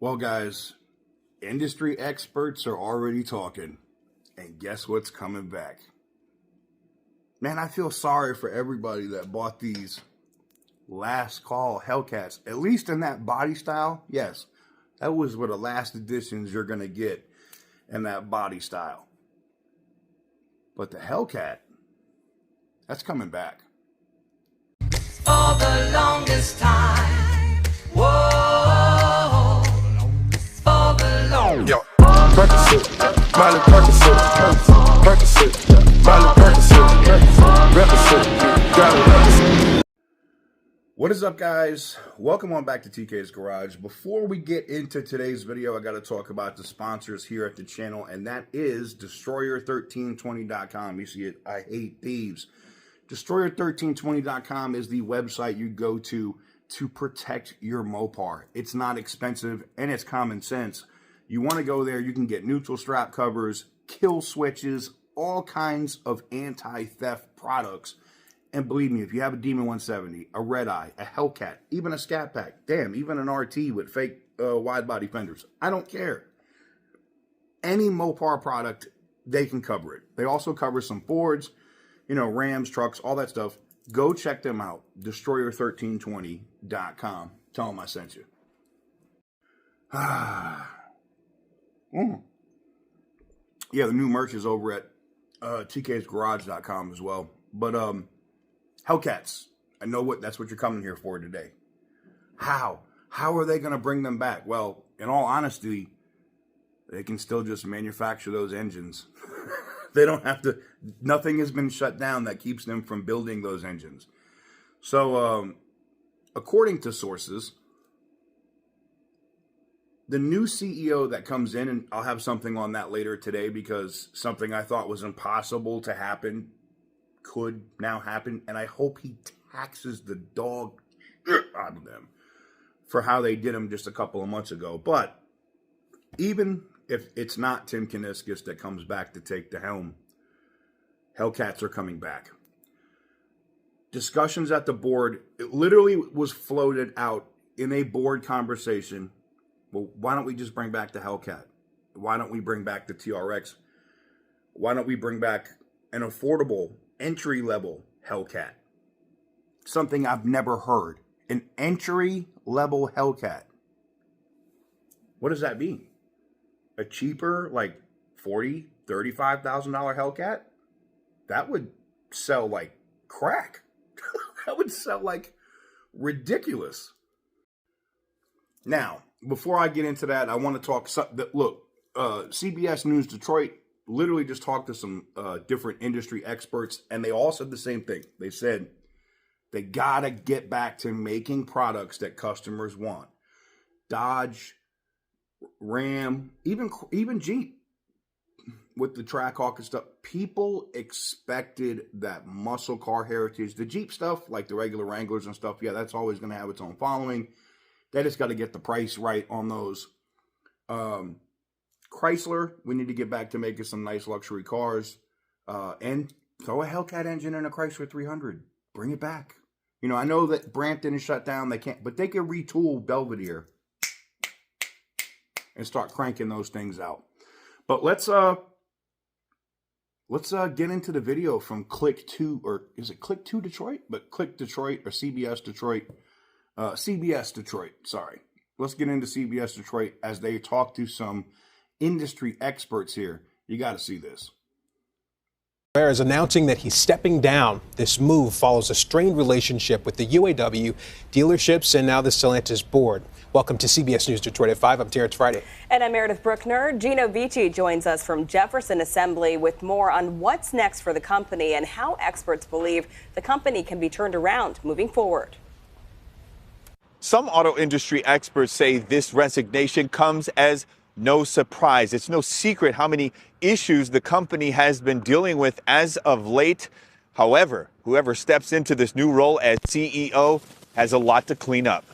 Well, guys, industry experts are already talking, and guess what's coming back? Man, I feel sorry for everybody that bought these last call Hellcats, at least in that body style. Yes, that was one of the last editions you're going to get in that body style. But the Hellcat, that's coming back. For the longest time, whoa, for the longest. Yo, Percocet, Miley Percocet, Percocet, Miley Percocet, Represent, got it. What is up, guys? Welcome on back to TK's Garage. Before we get into today's video, I got to talk about the sponsors here at the channel, and that is Destroyer1320.com. You see it, I hate thieves. Destroyer1320.com is the website you go to protect your Mopar. It's not expensive, and it's common sense. You want to go there, you can get neutral strap covers, kill switches, all kinds of anti-theft products. And believe me, if you have a Demon 170, a Red Eye, a Hellcat, even a Scat Pack, damn, even an RT with fake wide body fenders, I don't care. Any Mopar product, they can cover it. They also cover some Fords, you know, Rams, trucks, all that stuff. Go check them out. Destroyer1320.com. Tell them I sent you. Yeah, the new merch is over at TK'sGarage.com as well. But Hellcats, I know that's what you're coming here for today. How are they going to bring them back? Well, in all honesty, they can still just manufacture those engines. They don't have to, nothing has been shut down that keeps them from building those engines. So, according to sources, the new CEO that comes in, and I'll have something on that later today because something I thought was impossible to happen could now happen, and I hope he taxes the dog out of them for how they did him just a couple of months ago. But even if it's not Tim Kuniskis that comes back to take the helm, Hellcats are coming back. Discussions at the board, it literally was floated out in a board conversation. Well, why don't we just bring back the Hellcat? Why don't we bring back the TRX? Why don't we bring back an affordable entry-level Hellcat? Something I've never heard. An entry-level Hellcat. What does that mean? A cheaper, like $40,000, $35,000 Hellcat? That would sell like crack. That would sell like ridiculous. Now, before I get into that, I want to talk. Look, CBS News Detroit literally just talked to some different industry experts, and they all said the same thing. They said they gotta get back to making products that customers want. Dodge, Ram, even Jeep with the Trackhawk and stuff. People expected that muscle car heritage. The Jeep stuff, like the regular Wranglers and stuff, yeah, that's always going to have its own following. They just got to get the price right on those. Chrysler, we need to get back to making some nice luxury cars. And throw a Hellcat engine in a Chrysler 300. Bring it back. You know, I know that Brampton is shut down. They can't, but they can retool Belvedere and start cranking those things out. But let's get into the video from Click 2, or is it Click 2 Detroit? But Click Detroit or CBS Detroit. CBS Detroit, sorry. Let's get into CBS Detroit as they talk to some industry experts here. You got to see this. Is announcing that he's stepping down. This move follows a strained relationship with the UAW dealerships and now the Stellantis board. Welcome to CBS News Detroit at 5. I'm Terrence Friday. And I'm Meredith Bruckner. Gino Vici joins us from Jefferson Assembly with more on what's next for the company and how experts believe the company can be turned around moving forward. Some auto industry experts say this resignation comes as no surprise. It's no secret how many issues the company has been dealing with as of late. However, whoever steps into this new role as CEO has a lot to clean up.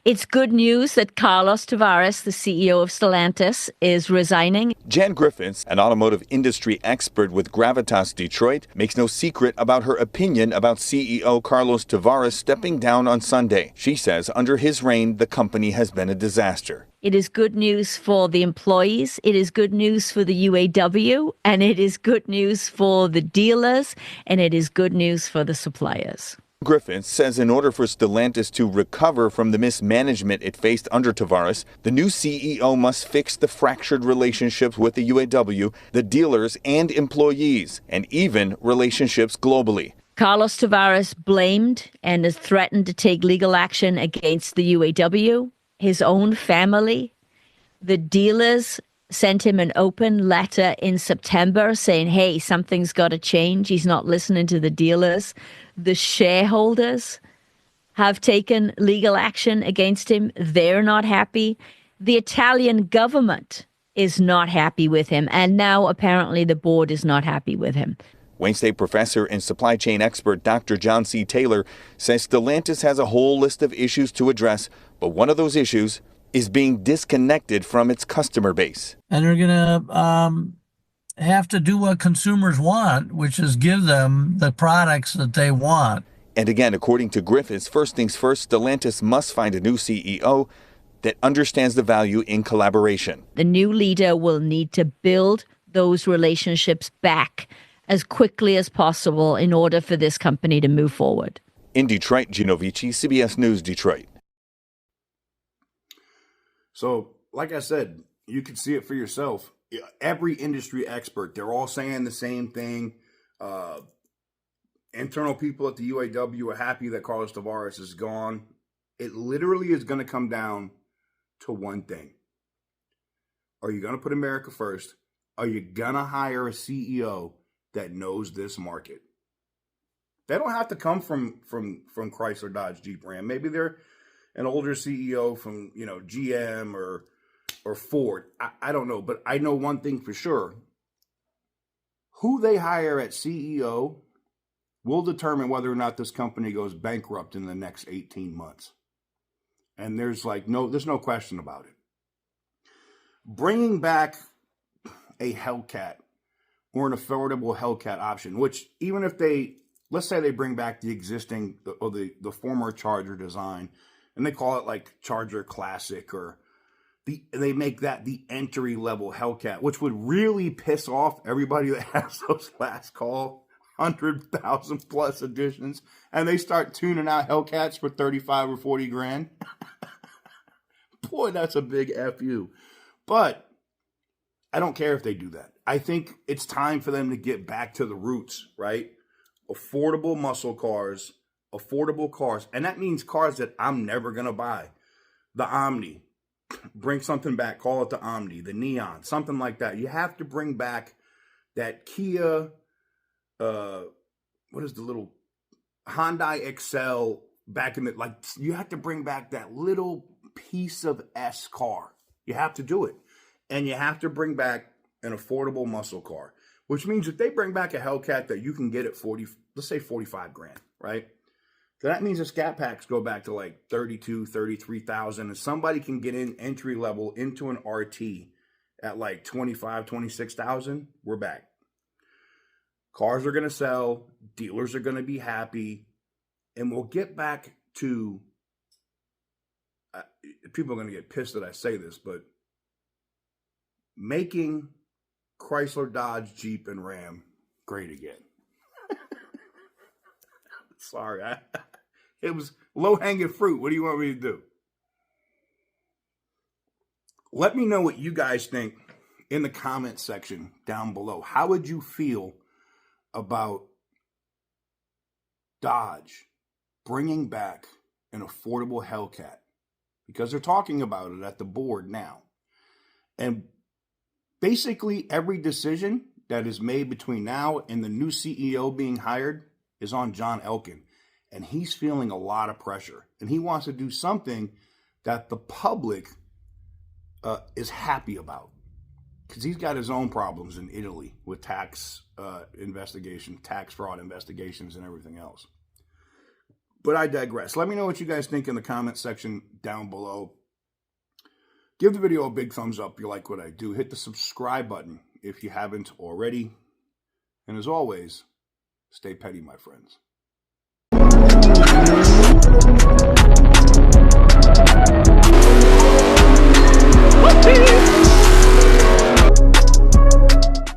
It's good news that Carlos Tavares, the CEO of Stellantis, is resigning. Jan Griffiths, an automotive industry expert with Gravitas Detroit, makes no secret about her opinion about CEO Carlos Tavares stepping down on Sunday. She says under his reign, the company has been a disaster. It is good news for the employees, it is good news for the UAW, and it is good news for the dealers, and it is good news for the suppliers. Griffiths says in order for Stellantis to recover from the mismanagement it faced under Tavares, the new CEO must fix the fractured relationships with the UAW, the dealers and employees, and even relationships globally. Carlos Tavares blamed and has threatened to take legal action against the UAW, his own family. The dealers sent him an open letter in September saying, hey, something's got to change. He's not listening to the dealers. The shareholders have taken legal action against him. They're not happy. The Italian government is not happy with him. And now apparently the board is not happy with him. Wayne State professor and supply chain expert Dr. John C. Taylor says Stellantis has a whole list of issues to address, but one of those issues is being disconnected from its customer base. And they're going to have to do what consumers want, which is give them the products that they want. And again, according to Griffiths, first things first, Stellantis must find a new CEO that understands the value in collaboration. The new leader will need to build those relationships back as quickly as possible in order for this company to move forward. In Detroit, Gino Vici, CBS News, Detroit. So, like I said, you can see it for yourself. Every industry expert, they're all saying the same thing. Internal people at the UAW are happy that Carlos Tavares is gone. It literally is going to come down to one thing. Are you going to put America first? Are you going to hire a CEO that knows this market? They don't have to come from Chrysler, Dodge, Jeep, Ram. Maybe they're an older CEO from, GM or Ford. I don't know, but I know one thing for sure. Who they hire at CEO will determine whether or not this company goes bankrupt in the next 18 months. And there's no question about it. Bringing back a Hellcat or an affordable Hellcat option, which even if let's say they bring back the existing or the former Charger design, and they call it like Charger Classic, or they make that the entry level Hellcat, which would really piss off everybody that has those last call 100,000 plus editions, and they start tuning out Hellcats for 35 or 40 grand. Boy, that's a big FU. But I don't care if they do that. I think it's time for them to get back to the roots, right? Affordable muscle cars, affordable cars. And that means cars that I'm never going to buy. The Omni. Bring something back. Call it the Omni. The Neon. Something like that. You have to bring back that Kia, what is the little Hyundai Excel back in the, you have to bring back that little piece of S car. You have to do it. And you have to bring back an affordable muscle car, which means if they bring back a Hellcat that you can get at 40, let's say 45 grand, right? So that means the scat packs go back to like 32, 33,000, and somebody can get in entry level into an RT at like 25, 26,000. We're back. Cars are going to sell. Dealers are going to be happy. And we'll get back to, people are going to get pissed that I say this, but making Chrysler, Dodge, Jeep, and Ram great again. Sorry, it was low-hanging fruit. What do you want me to do? Let me know what you guys think in the comment section down below. How would you feel about Dodge bringing back an affordable Hellcat? Because they're talking about it at the board now. And basically every decision that is made between now and the new CEO being hired is on John Elkann. And he's feeling a lot of pressure. And he wants to do something that the public is happy about. Because he's got his own problems in Italy with tax investigation, tax fraud investigations, and everything else. But I digress. Let me know what you guys think in the comment section down below. Give the video a big thumbs up if you like what I do. Hit the subscribe button if you haven't already. And as always, stay petty, my friends.